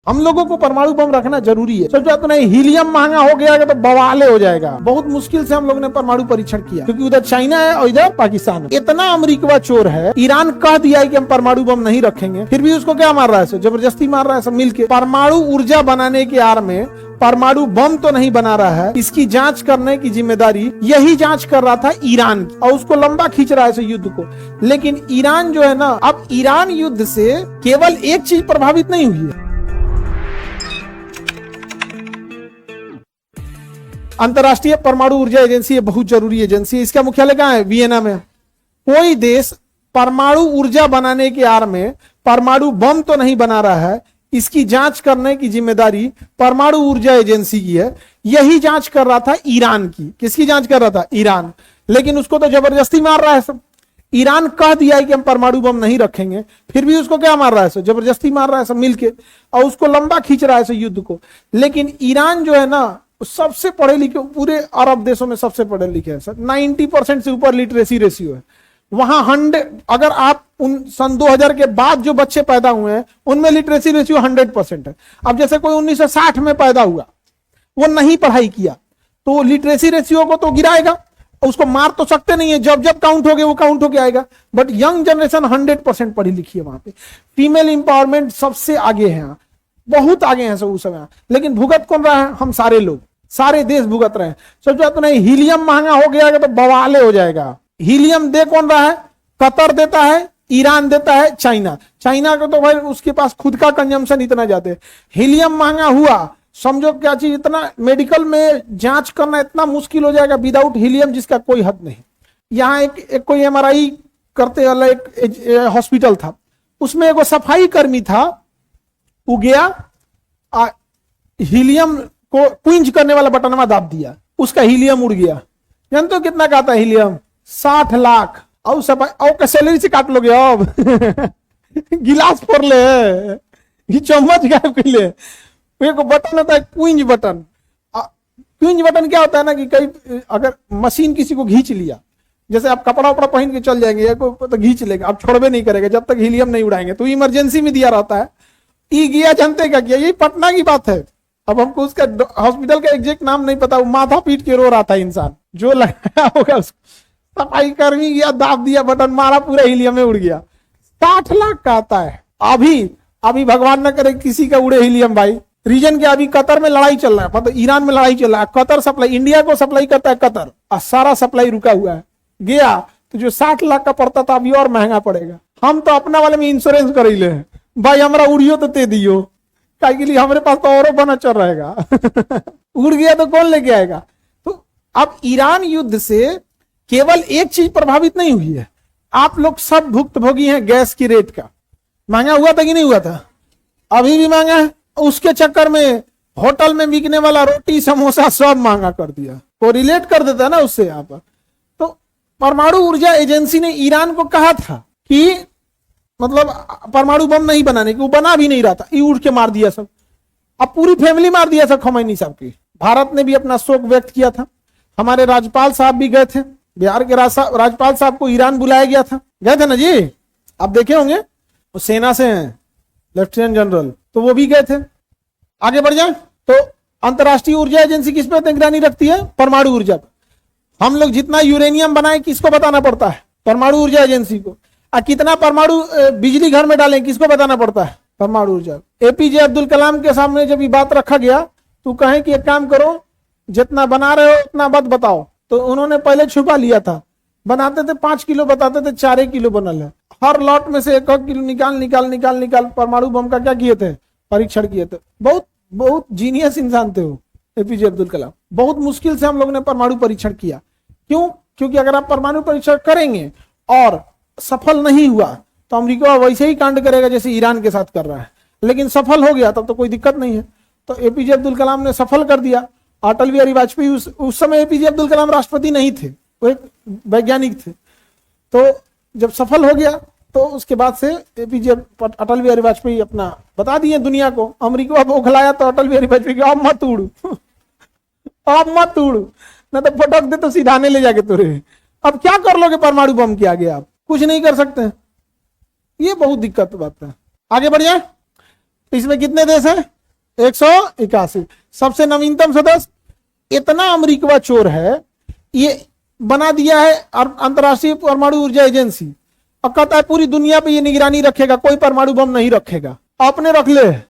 हम लोगों को परमाणु बम रखना जरूरी है। सोचो तो नहीं, हीलियम महंगा हो गया तो बवाले हो जाएगा। बहुत मुश्किल से हम लोगों ने परमाणु परीक्षण किया, क्योंकि उधर चाइना है और इधर पाकिस्तान है। इतना अमेरिका चोर है, ईरान कह दिया है कि हम परमाणु बम नहीं रखेंगे, फिर भी उसको क्या मार रहा है, जबरदस्ती मार रहा है सब मिलके। परमाणु ऊर्जा बनाने की आड़ में परमाणु बम तो नहीं बना रहा है, इसकी जांच करने की जिम्मेदारी यही जांच कर रहा था ईरान की, और उसको लंबा खींच रहा है इस युद्ध को। लेकिन ईरान जो है ना, अब ईरान युद्ध से केवल एक चीज प्रभावित नहीं हुई है। अंतर्राष्ट्रीय परमाणु ऊर्जा एजेंसी बहुत जरूरी एजेंसी है। इसका मुख्यालय कहाँ है? वियना में। कोई देश परमाणु ऊर्जा बनाने की आड़ में परमाणु बम तो नहीं बना रहा है, इसकी जांच करने की जिम्मेदारी परमाणु ऊर्जा एजेंसी की है। यही जांच कर रहा था ईरान की। किसकी जांच कर रहा था? ईरान। लेकिन उसको तो जबरदस्ती मार रहा है सब। ईरान कह दिया है कि हम परमाणु बम नहीं रखेंगे, फिर भी उसको क्या मार रहा है, जबरदस्ती मार रहा है सब मिलके, और उसको लंबा खींच रहा है युद्ध को। लेकिन ईरान जो है ना, सबसे पढ़े लिखे, पूरे अरब देशों में सबसे पढ़े लिखे हैं सर। 90% से ऊपर लिटरेसी रेशियो है वहां। 100, अगर आप उन सन 2000 के बाद जो बच्चे पैदा हुए हैं उनमें लिटरेसी रेशियो 100% है। अब जैसे कोई 1960 में पैदा हुआ, वो नहीं पढ़ाई किया, तो लिटरेसी रेशियो को तो गिराएगा, उसको मार तो सकते नहीं है। जब जब काउंट हो गए वो काउंट होके आएगा। बट यंग जनरेशन 100% पढ़ी लिखी है वहां पे। फीमेल इंपावरमेंट सबसे आगे है, बहुत आगे हैं सब उस समय। लेकिन भुगत कौन रहा है? हम सारे लोग, सारे देश भुगत रहे हैं। सोचो तो नहीं, हीलियम महंगा हो गया तो बवाले हो जाएगा। हीलियम दे कौन रहा है? कतर देता है, ईरान देता है, चाइना। चाइना को तो भाई उसके पास खुद का कंजम्पशन इतना ज्यादा है। हीलियम महंगा हुआ, समझो क्या चीज, इतना मेडिकल में जांच करना इतना मुश्किल हो जाएगा विदाउट हीलियम, जिसका कोई हद नहीं। यहाँ एक कोई MRI करते वाला एक हॉस्पिटल था, उसमें एक सफाई कर्मी था, वो गया हीलियम को क्विंच करने वाला बटन दाब दिया, उसका हीलियम उड़ गया। जानते हो कितना का था हीलियम? 60 लाख। और सफाई का सैलरी से काट लोगे अब। गिलास फोड़ ले, चम्मच गायब कर ले। एक बटन होता है क्विंच बटन। क्विंच बटन क्या होता है ना, कि कई अगर मशीन किसी को घींच लिया, जैसे आप कपड़ा उपड़ा पहन के चल जाएंगे, तो घींच लेगा, आप छोड़बे नहीं करेगा जब तक हीलियम नहीं उड़ाएंगे। तो इमरजेंसी में दिया रहता है। ई गया, जानते क्या किया? ये पटना की बात है। अब हमको उसका हॉस्पिटल का एग्जैक्ट नाम नहीं पता, वो माथा पीट के रो रहा था इंसान जो लगाया होगा उसको। सफाई कर्मी गया, दाब दिया बटन, मारा, पूरा हीलियम में उड़ गया। 60 लाख का आता है। अभी भगवान न करे किसी का उड़े हीलियम भाई। रीजन क्या? अभी कतर में लड़ाई चल रहा है, मतलब ईरान में लड़ाई चल रहा है। कतर सप्लाई, इंडिया को सप्लाई करता है कतर, और सारा सप्लाई रुका हुआ है। गया तो जो 60 लाख का पड़ता था अभी और महंगा पड़ेगा। हम तो अपना वाले में इंश्योरेंस कर ले भाई, हमारा उड़ियो तो दे दियो, के लिए हमारे पास तो और बना चल रहेगा। उड़ गया तो कौन लेके आएगा? तो अब ईरान युद्ध से केवल एक चीज प्रभावित नहीं हुई है, आप लोग सब भुक्तभोगी हैं गैस की रेट का। महंगा हुआ था कि नहीं हुआ था? अभी भी महंगा है। उसके चक्कर में होटल में बिकने वाला रोटी समोसा सब महंगा कर दिया। वो रिलेट कर देता है ना उससे। यहाँ पर तो परमाणु ऊर्जा एजेंसी ने ईरान को कहा था कि मतलब परमाणु बम नहीं बनाने की, वो बना भी नहीं रहा था, ये उड़ के मार दिया सब। अब पूरी फैमिली मार दिया सब खमैनी साहब की। भारत ने भी अपना शोक व्यक्त किया था। हमारे राज्यपाल साहब भी गए थे, बिहार के राज्यपाल साहब को ईरान बुलाया गया था, गए थे ना जी, आप देखे होंगे, वो सेना से हैं, लेफ्टिनेंट जनरल, तो वो भी गए थे। आगे बढ़ जाए तो अंतर्राष्ट्रीय ऊर्जा एजेंसी किस पे निगरानी रखती है? परमाणु ऊर्जा पर। हम लोग जितना यूरेनियम बनाए किसको बताना पड़ता है? परमाणु ऊर्जा एजेंसी को। और कितना परमाणु बिजली घर में डालें किसको बताना पड़ता है? परमाणु ऊर्जा। APJ अब्दुल कलाम के सामने जब ये बात रखा गया तो कहें कि एक काम करो, जितना बना रहे हो उतना मत बताओ। तो उन्होंने पहले छुपा लिया था, बनाते थे 5 किलो, बताते थे 4 किलो बनल है। हर लॉट में से 1 किलो निकाल परमाणु बम का क्या किए थे? परीक्षण किए थे। बहुत जीनियस इंसान थे वो APJ अब्दुल कलाम। बहुत मुश्किल से हम लोगों ने परमाणु परीक्षण किया। क्यों? क्योंकि अगर आप परमाणु परीक्षण करेंगे और सफल नहीं हुआ तो अमेरिका वैसे ही कांड करेगा जैसे ईरान के साथ कर रहा है। लेकिन सफल हो गया तब तो कोई दिक्कत नहीं है। तो APJ अब्दुल कलाम ने सफल कर दिया। अटल बिहारी वाजपेयी उस समय APJ अब्दुल कलाम राष्ट्रपति नहीं थे, वो एक वैज्ञानिक थे। तो जब सफल हो गया तो उसके बाद से अटल बिहारी वाजपेयी अपना बता दिए दुनिया को। अमेरिका बौखलाया तो अटल बिहारी वाजपेयी को अब मत उड़, अब मत उड़, न तो पटक दे तो सीधाने ले जाके तुरे। अब क्या कर लोगे परमाणु बम के आगे? आप कुछ नहीं कर सकते। ये बहुत दिक्कत बात है। आगे बढ़ जाए इसमें कितने देश हैं? 181। सबसे नवीनतम सदस्य इतना अमेरिका चोर है, ये बना दिया है अंतरराष्ट्रीय परमाणु ऊर्जा एजेंसी, और कहता है पूरी दुनिया पे ये निगरानी रखेगा, कोई परमाणु बम नहीं रखेगा, आपने रख ले।